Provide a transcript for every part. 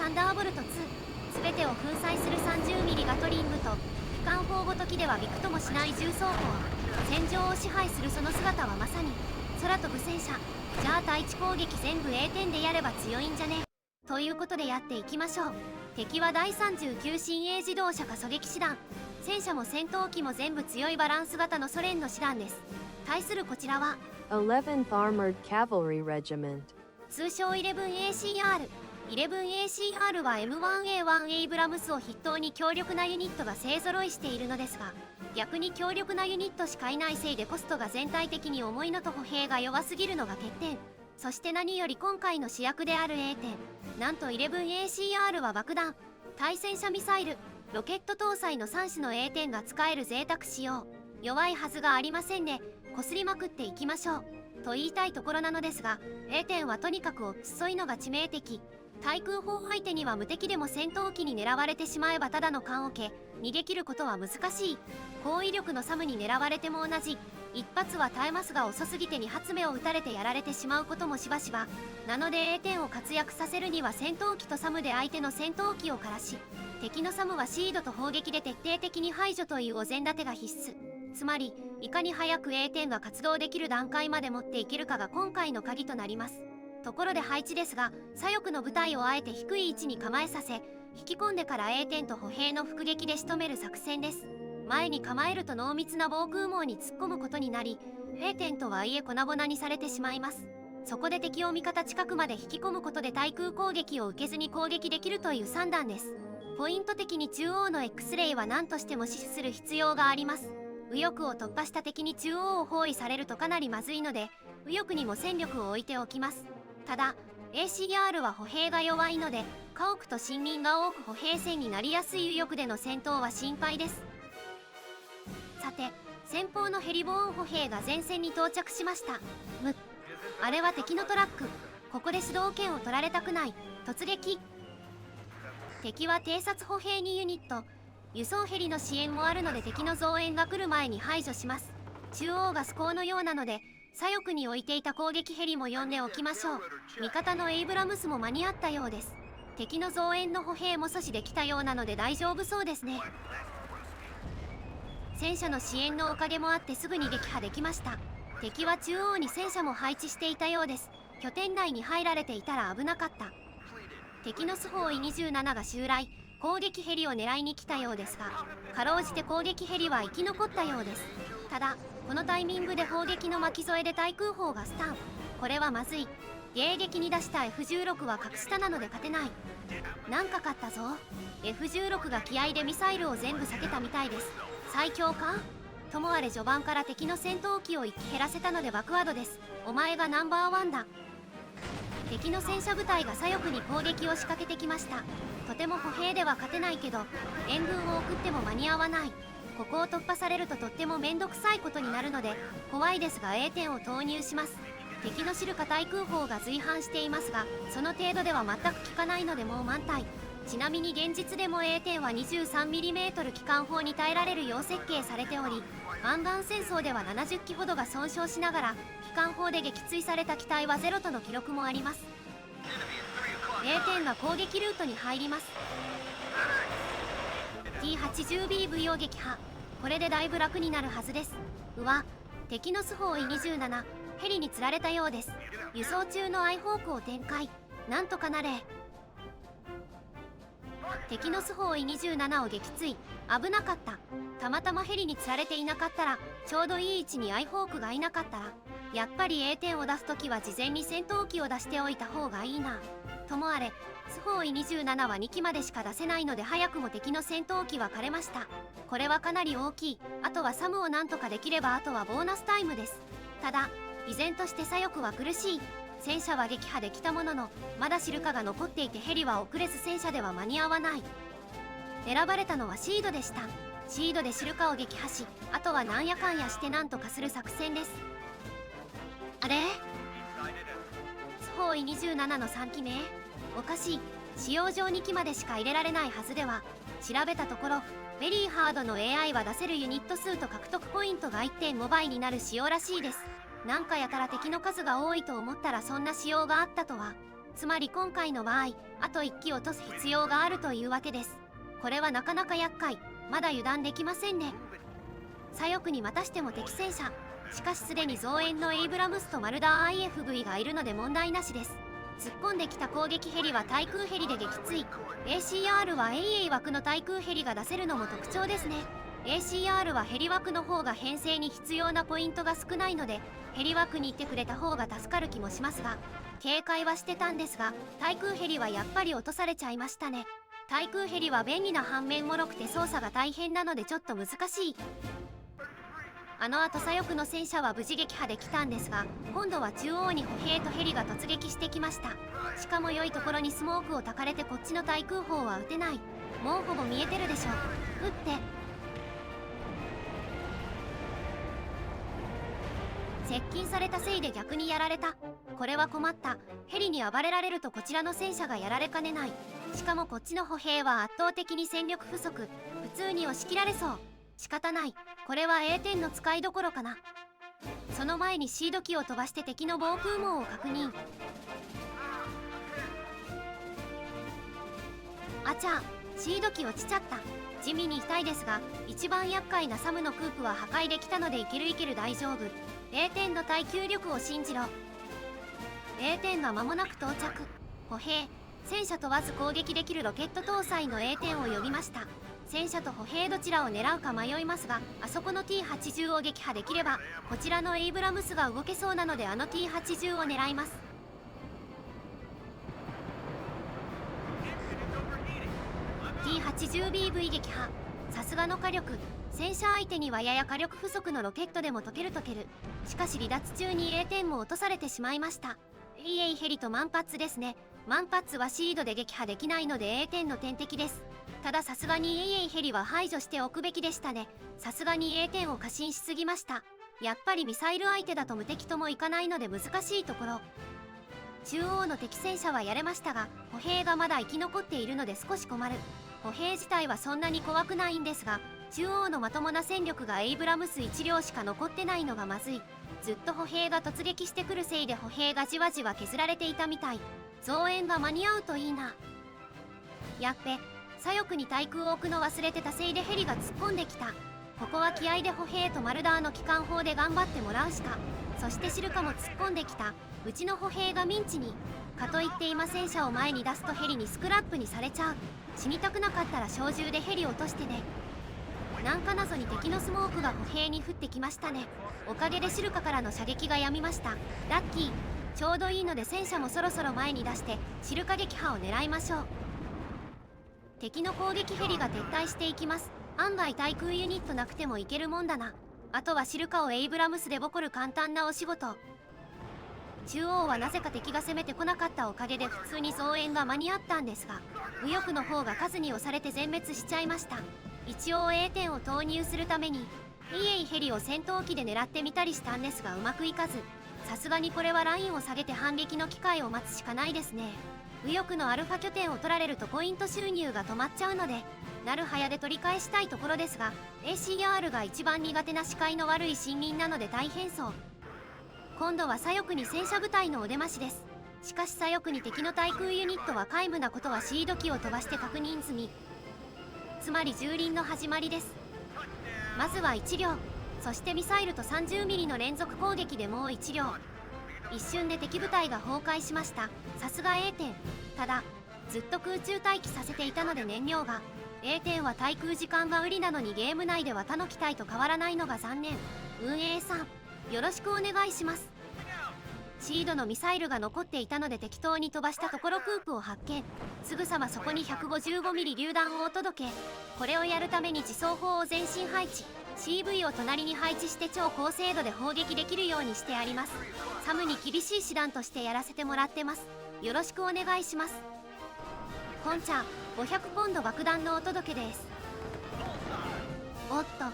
サンダーボルト2、全てを粉砕する 30mm ガトリングと機関砲ごときではびくともしない重装砲、戦場を支配するその姿はまさに空飛ぶ戦車。じゃあ対地攻撃全部 A 点でやれば強いんじゃねということでやっていきましょう。敵は第39新鋭自動車化狙撃師団、戦車も戦闘機も全部強いバランス型のソ連の師団です。対するこちらは 11th Armored Cavalry Regiment、 通称 11ACR。11ACR は M1A1 エイブラムスを筆頭に強力なユニットが勢ぞろいしているのですが、逆に強力なユニットしかいないせいでコストが全体的に重いのと歩兵が弱すぎるのが欠点。そして何より今回の主役である A 点、なんと 11ACR は爆弾、対戦車ミサイル、ロケット搭載の3種の A 点が使える贅沢仕様。弱いはずがありませんね。こすりまくっていきましょうと言いたいところなのですが、 A 点はとにかく遅いのが致命的。対空砲相手には無敵でも戦闘機に狙われてしまえばただの缶オケ、逃げ切ることは難しい。高威力のサムに狙われても同じ。一発は耐えますが遅すぎて2発目を撃たれてやられてしまうこともしばしば。なので A 点を活躍させるには戦闘機とサムで相手の戦闘機を枯らし、敵のサムはシードと砲撃で徹底的に排除というお膳立てが必須。つまりいかに早く A 点が活動できる段階まで持っていけるかが今回の鍵となります。ところで配置ですが、左翼の部隊をあえて低い位置に構えさせ、引き込んでから A 点と歩兵の伏撃で仕留める作戦です。前に構えると濃密な防空網に突っ込むことになり、A 点とはいえ粉々にされてしまいます。そこで敵を味方近くまで引き込むことで対空攻撃を受けずに攻撃できるという算段です。ポイント的に中央の X レイは何としても死守する必要があります。右翼を突破した敵に中央を包囲されるとかなりまずいので、右翼にも戦力を置いておきます。ただ ACR は歩兵が弱いので、家屋と森林が多く歩兵戦になりやすい右翼での戦闘は心配です。さて、先方のヘリボーン歩兵が前線に到着しました。あれは敵のトラック。ここで主導権を取られたくない。突撃。敵は偵察歩兵2ユニット、輸送ヘリの支援もあるので敵の増援が来る前に排除します。中央がスコーのようなので左翼に置いていた攻撃ヘリも呼んでおきましょう。味方のエイブラムスも間に合ったようです。敵の増援の歩兵も阻止できたようなので大丈夫そうですね。戦車の支援のおかげもあってすぐに撃破できました。敵は中央に戦車も配置していたようです。拠点内に入られていたら危なかった。敵のスホーイ27が襲来、攻撃ヘリを狙いに来たようですが、かろうじて攻撃ヘリは生き残ったようです。ただこのタイミングで砲撃の巻き添えで対空砲がスタン。これはまずい。迎撃に出した F16 は格下なので勝てない。なんか勝ったぞ。 F16 が気合でミサイルを全部避けたみたいです。最強かともあれ序盤から敵の戦闘機を1機減らせたのでバックワードです。お前がナンバーワンだ。敵の戦車部隊が左翼に攻撃を仕掛けてきました。とても歩兵では勝てないけど援軍を送っても間に合わない。ここを突破されるととっても面倒くさいことになるので怖いですが A 点を投入します。敵のシルカ対空砲が随伴していますが、その程度では全く効かないのでもう満タイ。ちなみに現実でも A 点は 23mm 機関砲に耐えられるよう設計されており、湾岸戦争では70機ほどが損傷しながら機関砲で撃墜された機体はゼロとの記録もあります。 A 点が攻撃ルートに入ります。 T80B 舞踊撃破。これでだいぶ楽になるはずです。敵のスホーイ27、ヘリに釣られたようです。輸送中のアイホークを展開。なんとかなれ。敵のスホーイ27を撃墜。危なかった。たまたまヘリに釣られていなかったら、ちょうどいい位置にアイホークがいなかったら、やっぱり A 点を出すときは事前に戦闘機を出しておいた方がいいな。ともあれスホーイ27は2機までしか出せないので早くも敵の戦闘機は枯れました。これはかなり大きい。あとはサムをなんとかできればあとはボーナスタイムです。ただ依然として左翼は苦しい。戦車は撃破できたもののまだシルカが残っていてヘリは遅れず戦車では間に合わない。選ばれたのはシードでした。シードでシルカを撃破し、あとはなんやかんやしてなんとかする作戦です。あれスホーイ27の3機目おかしい。使用上2機までしか入れられないはずでは。調べたところベリーハードの AI は出せるユニット数と獲得ポイントが 1.5 倍になる仕様らしいです。なんかやたら敵の数が多いと思ったらそんな仕様があったとは。つまり今回の場合あと1機落とす必要があるというわけです。これはなかなか厄介。まだ油断できませんね。左翼にまたしても敵戦車。しかしすでに増援のエイブラムスとマルダー IFV がいるので問題なしです。突っ込んできた攻撃ヘリは対空ヘリで撃墜。 ACR は AA 枠の対空ヘリが出せるのも特徴ですね。 ACR はヘリ枠の方が編成に必要なポイントが少ないのでヘリ枠に行ってくれた方が助かる気もしますが、警戒はしてたんですが対空ヘリはやっぱり落とされちゃいましたね。対空ヘリは便利な反面脆くて操作が大変なのでちょっと難しい。あの後左翼の戦車は無事撃破できたんですが、今度は中央に歩兵とヘリが突撃してきました。しかも良いところにスモークを焚かれてこっちの対空砲は撃てない。もうほぼ見えてるでしょ。撃って。接近されたせいで逆にやられた。これは困った。ヘリに暴れられるとこちらの戦車がやられかねない。しかもこっちの歩兵は圧倒的に戦力不足。普通に押し切られそう。仕方ない。これは A10 の使いどころかな。その前にシード機を飛ばして敵の防空網を確認。あちゃ、シード機落ちちゃった。地味に痛いですが一番厄介なサムのクープは破壊できたのでいける大丈夫。A10 の耐久力を信じろ。 A10 が間もなく到着。歩兵戦車問わず攻撃できるロケット搭載の A10 を呼びました。戦車と歩兵どちらを狙うか迷いますが、あそこの T80 を撃破できればこちらのエイブラムスが動けそうなのであの T80 を狙います。T80BV 撃破。さすがの火力。戦車相手にはやや火力不足のロケットでも溶ける。しかし離脱中に A10 も落とされてしまいました。AA ヘリと万発ですね。万発はシードで撃破できないので A10 の天敵です。たださすがに AA ヘリは排除しておくべきでしたね。さすがに A10 を過信しすぎました。やっぱりミサイル相手だと無敵ともいかないので難しいところ。中央の敵戦車はやれましたが歩兵がまだ生き残っているので少し困る。歩兵自体はそんなに怖くないんですが中央のまともな戦力がエイブラムス1両しか残ってないのがまずい。ずっと歩兵が突撃してくるせいで歩兵がじわじわ削られていたみたい。増援が間に合うといいな。やっべ、左翼に対空を置くの忘れてたせいでヘリが突っ込んできた。ここは気合で歩兵とマルダーの機関砲で頑張ってもらうしか。そしてシルカも突っ込んできた。うちの歩兵がミンチに。かといって今戦車を前に出すとヘリにスクラップにされちゃう。死にたくなかったら小銃でヘリ落としてね。なんか謎に敵のスモークが歩兵に降ってきましたね。おかげでシルカからの射撃が止みました。ラッキー。ちょうどいいので戦車もそろそろ前に出してシルカ撃破を狙いましょう。敵の攻撃ヘリが撤退していきます。案外対空ユニットなくてもいけるもんだな。あとはシルカをエイブラムスでボコる簡単なお仕事。中央はなぜか敵が攻めてこなかったおかげで普通に増援が間に合ったんですが右翼の方が数に押されて全滅しちゃいました。一応 A10 を投入するために EA ヘリを戦闘機で狙ってみたりしたんですがうまくいかず、さすがにこれはラインを下げて反撃の機会を待つしかないですね。右翼のアルファ拠点を取られるとポイント収入が止まっちゃうのでなるはやで取り返したいところですが ACR が一番苦手な視界の悪い森林なので大変そう。今度は左翼に戦車部隊のお出ましです。しかし左翼に敵の対空ユニットは皆無なことはシード機を飛ばして確認済み。つまり蹂躙の始まりです。まずは1両、そしてミサイルと 30mm の連続攻撃でもう1両。一瞬で敵部隊が崩壊しました。さすが A10。ただずっと空中待機させていたので燃料が A10 は対空時間が売りなのにゲーム内では他の機体と変わらないのが残念。運営さんよろしくお願いします。シードのミサイルが残っていたので適当に飛ばしたところクープを発見。すぐさまそこに 155mm 榴弾をお届け。これをやるために自走砲を全身配置、 CV を隣に配置して超高精度で砲撃できるようにしてあります。サムに厳しい師団としてやらせてもらってます。よろしくお願いします。コンチャ500ポンド爆弾のお届けです。おっと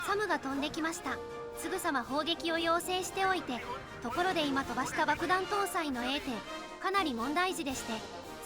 サムが飛んできました。すぐさま砲撃を要請しておいて、ところで今飛ばした爆弾搭載の A 点かなり問題児でして、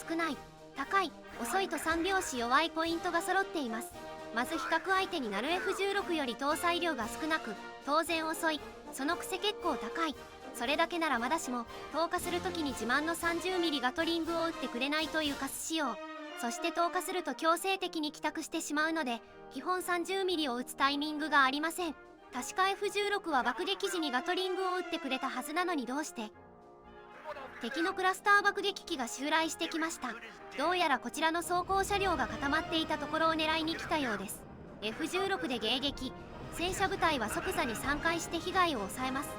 少ない、高い、遅いと3拍子弱いポイントが揃っています。まず比較相手になる F16 より搭載量が少なく当然遅い、そのくせ結構高い。それだけならまだしも、投下する時に自慢の 30mm ガトリングを撃ってくれないというカス仕様。そして投下すると強制的に帰宅してしまうので、基本 30mm を撃つタイミングがありません。確か F16 は爆撃時にガトリングを撃ってくれたはずなのにどうして。敵のクラスター爆撃機が襲来してきました。どうやらこちらの装甲車両が固まっていたところを狙いに来たようです。F16 で迎撃。戦車部隊は即座に散開して被害を抑えます。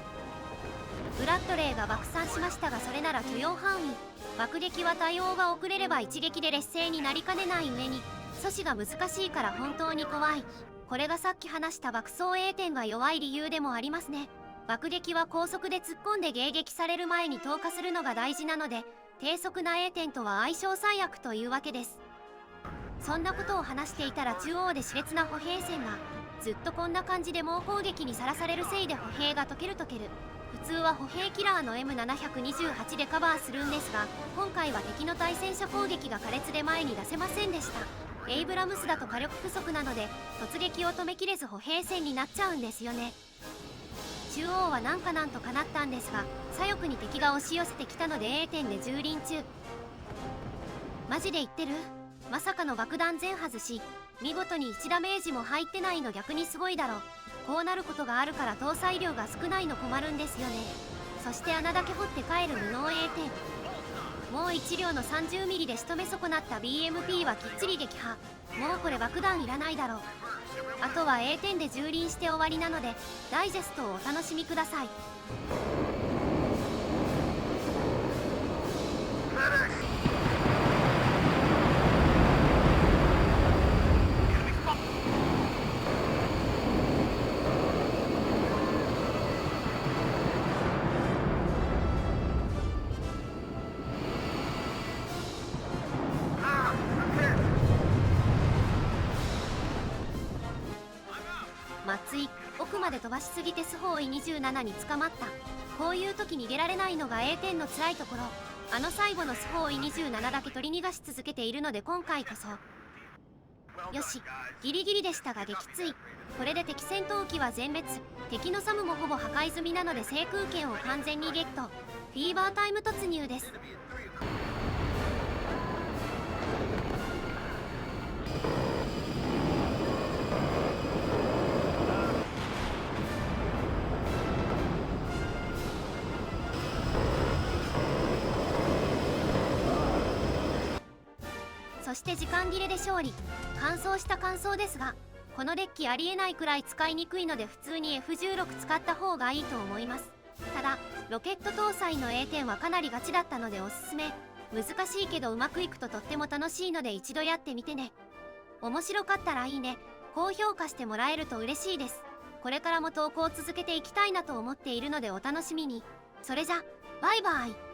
ブラッドレーが爆散しましたが、それなら許容範囲。爆撃は対応が遅れれば一撃で劣勢になりかねない上に、阻止が難しいから本当に怖い。これがさっき話した爆走 A 点が弱い理由でもありますね。爆撃は高速で突っ込んで迎撃される前に投下するのが大事なので、低速な A 点とは相性最悪というわけです。そんなことを話していたら中央で熾烈な歩兵戦が。ずっとこんな感じで猛攻撃にさらされるせいで歩兵が溶ける。普通は歩兵キラーの M728 でカバーするんですが、今回は敵の対戦車攻撃が苛烈で前に出せませんでした。エイブラムスだと火力不足なので突撃を止めきれず歩兵戦になっちゃうんですよね。中央はなんとかなったんですが、左翼に敵が押し寄せてきたので A 点で蹂躙中。マジで言ってる？まさかの爆弾全外し、見事に1ダメージも入ってないの逆にすごいだろ。こうなることがあるから搭載量が少ないの困るんですよね。そして穴だけ掘って帰る無能 A 点。もう1両の 30mm で仕留め損なった BMP はきっちり撃破。もうこれ爆弾いらないだろう。あとは A 点で蹂躙して終わりなので、ダイジェストをお楽しみください。松井、奥まで飛ばしすぎてスホーイ27に捕まった。こういう時に出られないのが A 点の辛いところ。あの最後のスホーイ27だけ取り逃がし続けているので今回こそ。よし、ギリギリでしたが撃墜。これで敵戦闘機は全滅。敵のサムもほぼ破壊済みなので制空権を完全にゲット。フィーバータイム突入です。そして時間切れで勝利。完走した感想ですが、このデッキありえないくらい使いにくいので普通に F16 使った方がいいと思います。ただロケット搭載の A 点はかなりガチだったのでおすすめ。難しいけどうまくいくととっても楽しいので一度やってみてね。面白かったらいいね、高評価してもらえると嬉しいです。これからも投稿を続けていきたいなと思っているのでお楽しみに。それじゃバイバイ。